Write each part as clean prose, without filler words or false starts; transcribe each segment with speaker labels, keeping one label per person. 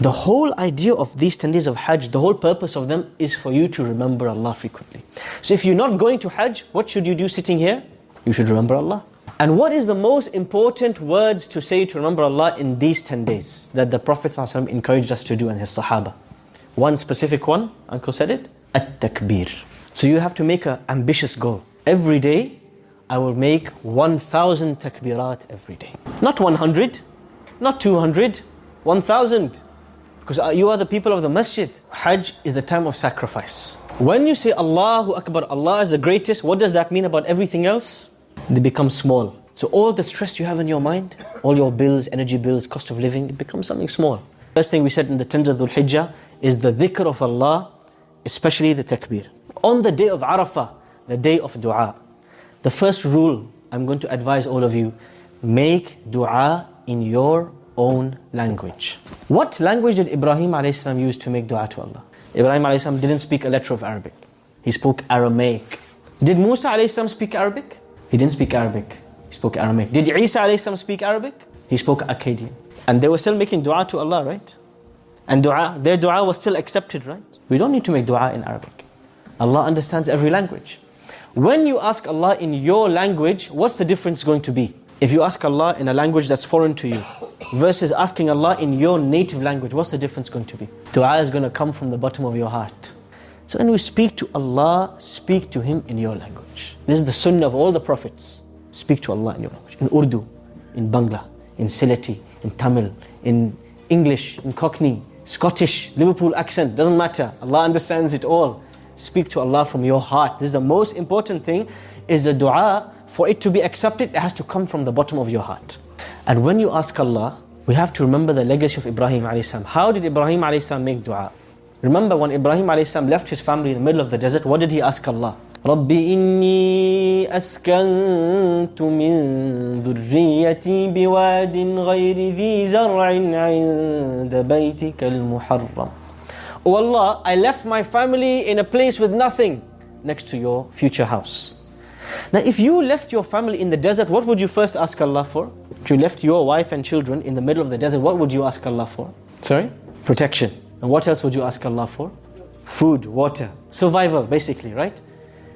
Speaker 1: The whole idea of these 10 days of Hajj, the whole purpose of them is for you to remember Allah frequently. So if you're not going to Hajj, what should you do sitting here? You should remember Allah. And what is the most important words to say to remember Allah in these 10 days that the Prophet ﷺ encouraged us to do and his Sahaba? One specific one, Uncle said it, Takbeer. So you have to make an ambitious goal. Every day, I will make 1,000 takbirat every day. Not 100, not 200, 1,000. Because you are the people of the masjid. Hajj is the time of sacrifice. When you say Allahu Akbar, Allah is the greatest, what does that mean about everything else? They become small. So all the stress you have in your mind, all your bills, energy bills, cost of living, it becomes something small. First thing we said in the 10th of Dhul Hijjah is the dhikr of Allah, especially the takbir. On the day of Arafah, the day of dua, the first rule I'm going to advise all of you, make dua in your own language. What language did Ibrahim a.s. use to make dua to Allah? Ibrahim a.s. didn't speak a letter of Arabic. He spoke Aramaic. Did Musa a.s. speak Arabic? He didn't speak Arabic. He spoke Aramaic. Did Isa a.s. speak Arabic? He spoke Akkadian. And they were still making dua to Allah, right? And their dua was still accepted, right? We don't need to make dua in Arabic. Allah understands every language. When you ask Allah in your language, what's the difference going to be? If you ask Allah in a language that's foreign to you versus asking Allah in your native language, what's the difference going to be? Dua is going to come from the bottom of your heart. So when we speak to Allah, speak to Him in your language. This is the sunnah of all the prophets. Speak to Allah in your language. In Urdu, in Bangla, in Sylheti, in Tamil, in English, in Cockney, Scottish, Liverpool accent, doesn't matter. Allah understands it all. Speak to Allah from your heart. This is the most important thing, is the dua. For it to be accepted, it has to come from the bottom of your heart. And when you ask Allah, we have to remember the legacy of Ibrahim a.s. How did Ibrahim a.s. make dua? Remember when Ibrahim a.s. left his family in the middle of the desert, what did he ask Allah? رَبِّ إِنِّي أَسْكَنْتُ مِنْ ذُرِّيَّتِي بِوَادٍ غَيْرِ ذِي زَرْعٍ عِنْدَ بَيْتِكَ الْمُحَرَّمِ. Oh Allah, I left my family in a place with nothing next to your future house. Now if you left your family in the desert, what would you first ask Allah for? If you left your wife and children in the middle of the desert, what would you ask Allah for? Sorry? Protection. And what else would you ask Allah for? Food, water, survival basically, right?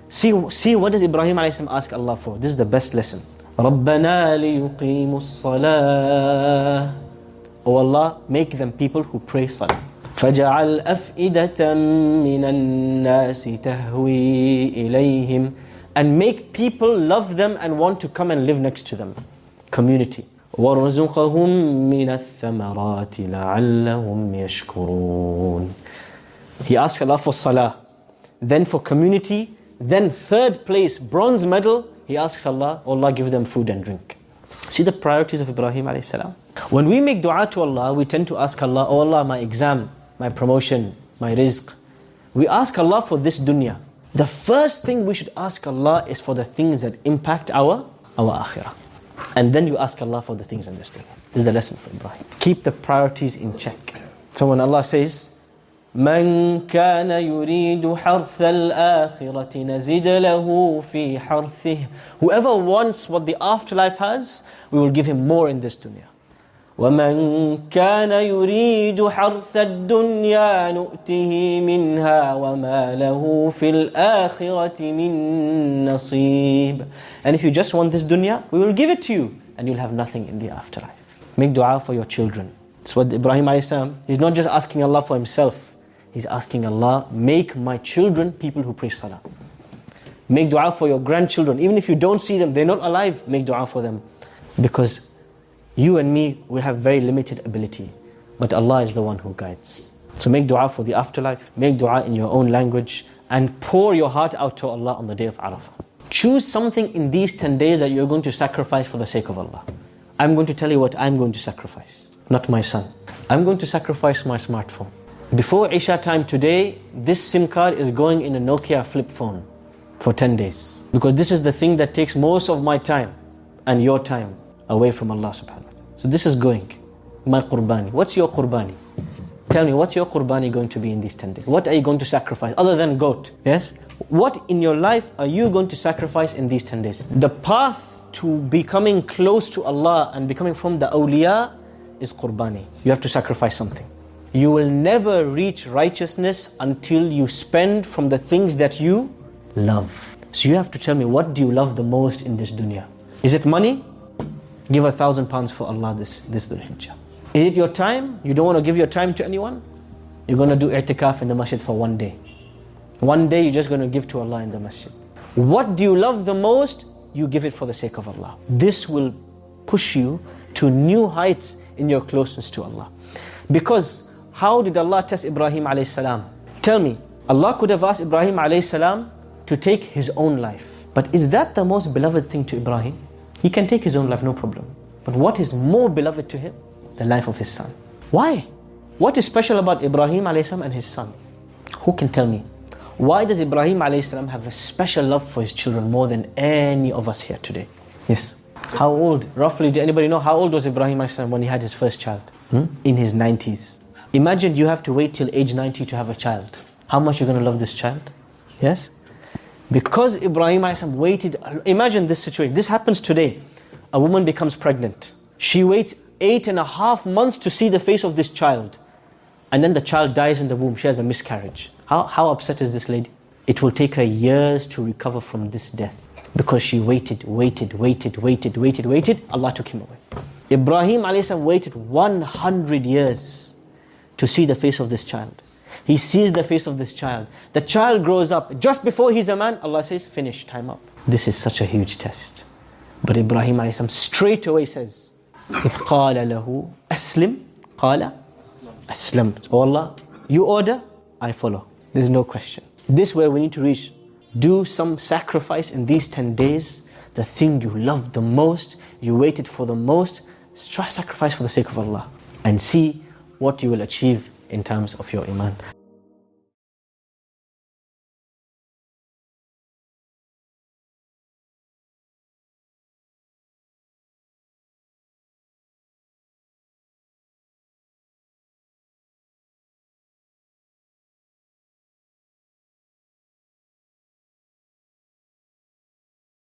Speaker 1: See what does Ibrahim a.s. ask Allah for? This is the best lesson. رَبَّنَا لِيُقِيمُوا الصَّلَاةِ. Oh Allah, make them people who pray salah. فَجَعَلْ أَفْئِدَةً مِّنَ النَّاسِ تَهْوِي إِلَيْهِمْ. And make people love them and want to come and live next to them. Community. وَارْزُقَهُم مِّنَ الثَّمَرَاتِ لَعَلَّهُمْ يَشْكُرُونَ. He asked Allah for salah, then for community, then third place, bronze medal, he asks Allah, oh Allah, give them food and drink. See the priorities of Ibrahim a.s. When we make dua to Allah, we tend to ask Allah, oh Allah, my exam, my promotion, my rizq. We ask Allah for this dunya. The first thing we should ask Allah is for the things that impact our akhirah. And then you ask Allah for the things in this dunya. This is the lesson for Ibrahim. Keep the priorities in check. So when Allah says, مَنْ كَانَ يُرِيدُ حَرْثَ الْآخِرَةِ نَزِدْ لَهُ فِي حَرْثِهِ. Whoever wants what the afterlife has, we will give him more in this dunya. وَمَنْ كَانَ يُرِيدُ حَرْثَ الدُّنْيَا نُؤْتِهِ مِنْهَا وَمَا لَهُ فِي الْآخِرَةِ مِنْ نَصِيبٍ. And if you just want this dunya, we will give it to you and you'll have nothing in the afterlife. Make dua for your children. That's what Ibrahim a.s. He's not just asking Allah for himself. He's asking Allah, make my children people who pray salah. Make dua for your grandchildren. Even if you don't see them, they're not alive, make dua for them. Because you and me, we have very limited ability. But Allah is the one who guides. So make dua for the afterlife, make dua in your own language, and pour your heart out to Allah on the day of Arafah. Choose something in these 10 days that you're going to sacrifice for the sake of Allah. I'm going to tell you what I'm going to sacrifice, not my son. I'm going to sacrifice my smartphone. Before Isha time today, this SIM card is going in a Nokia flip phone for 10 days. Because this is the thing that takes most of my time and your time away from Allah subhanahu wa ta'ala. So this is going, my qurbani. What's your qurbani? Tell me, what's your qurbani going to be in these 10 days? What are you going to sacrifice other than goat? Yes? What in your life are you going to sacrifice in these 10 days? The path to becoming close to Allah and becoming from the awliya is qurbani. You have to sacrifice something. You will never reach righteousness until you spend from the things that you love. So you have to tell me, what do you love the most in this dunya? Is it money? Give £1,000 for Allah this Dhul Hijjah. Is it your time? You don't want to give your time to anyone? You're going to do i'tikaf in the masjid for one day. One day you're just going to give to Allah in the masjid. What do you love the most? You give it for the sake of Allah. This will push you to new heights in your closeness to Allah. Because how did Allah test Ibrahim alayhi salam? Tell me, Allah could have asked Ibrahim alayhi salam to take his own life. But is that the most beloved thing to Ibrahim? He can take his own life, no problem. But what is more beloved to him? The life of his son. Why? What is special about Ibrahim alayhi salam and his son? Who can tell me? Why does Ibrahim alayhi salam have a special love for his children more than any of us here today? Yes. How old, roughly, do anybody know how old was Ibrahim alayhi salam when he had his first child? In his 90s. Imagine you have to wait till age 90 to have a child. How much you're going to love this child? Yes? Because Ibrahim alayhi salam waited. Imagine this situation. This happens today. A woman becomes pregnant. She waits 8.5 months to see the face of this child. And then the child dies in the womb. She has a miscarriage. How upset is this lady? It will take her years to recover from this death. Because she waited. Allah took him away. Ibrahim alayhi salam waited 100 years to see the face of this child. He sees the face of this child. The child grows up. Just before he's a man, Allah says, finish, time up. This is such a huge test. But Ibrahim alayhi salam straight away says, إِذْ قَالَ لَهُ أَسْلِمْ قَالَ أَسْلَمْتُ. Oh Allah, you order, I follow. There's no question. This way we need to reach. Do some sacrifice in these 10 days. The thing you love the most, you waited for the most, try sacrifice for the sake of Allah. And see what you will achieve in terms of your Iman.